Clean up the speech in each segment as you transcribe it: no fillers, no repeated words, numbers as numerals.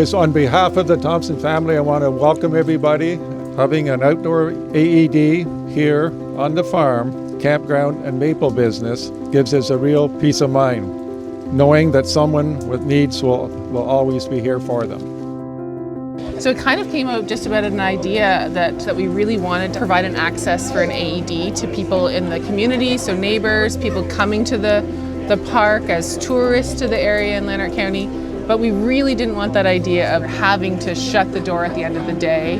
So on behalf of the Thompson family, I want to welcome everybody. Having an outdoor AED here on the farm, campground and maple business gives us a real peace of mind, knowing that someone with needs will always be here for them. So it kind of came out just about an idea that we really wanted to provide an access for an AED to people in the community, so neighbours, people coming to the park as tourists to the area in Lanark County. But we really didn't want that idea of having to shut the door at the end of the day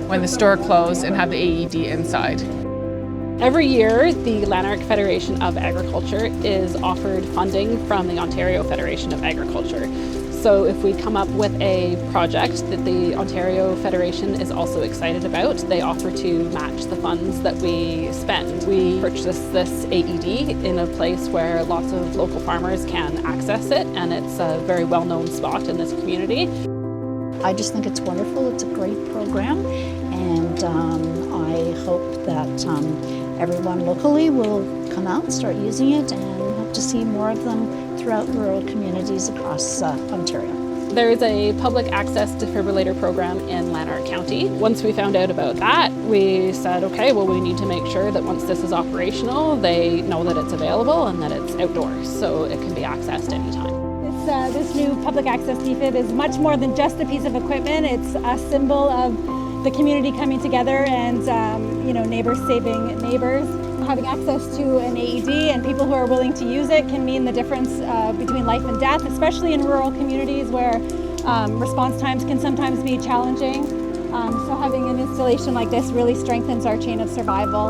when the store closed and have the AED inside. Every year, the Lanark Federation of Agriculture is offered funding from the Ontario Federation of Agriculture. So if we come up with a project that the Ontario Federation is also excited about, they offer to match the funds that we spend. We purchased this AED in a place where lots of local farmers can access it, and it's a very well-known spot in this community. I just think it's wonderful. It's a great program, and I hope that everyone locally will come out and start using it, and hope to see more of them throughout rural communities across Ontario. There's a public access defibrillator program in Lanark County. Once we found out about that, we said, okay, well, we need to make sure that once this is operational, they know that it's available and that it's outdoors, so it can be accessed anytime. This new public access defib is much more than just a piece of equipment. It's a symbol of the community coming together and neighbors saving neighbors. Having access to an AED and people who are willing to use it can mean the difference between life and death, especially in rural communities where response times can sometimes be challenging. So having an installation like this really strengthens our chain of survival.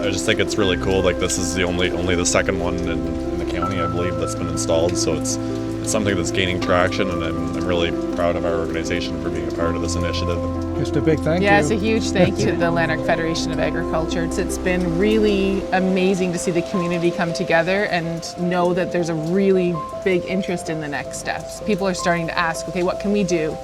I just think it's really cool. Like, this is the only the second one in the county, I believe, that's been installed. So it's something that's gaining traction, and I'm really proud of our organization for being a part of this initiative. Just a big thank you. Yeah, it's a huge thank you to the Lanark Federation of Agriculture. It's been really amazing to see the community come together and know that there's a really big interest in the next steps. People are starting to ask, okay, what can we do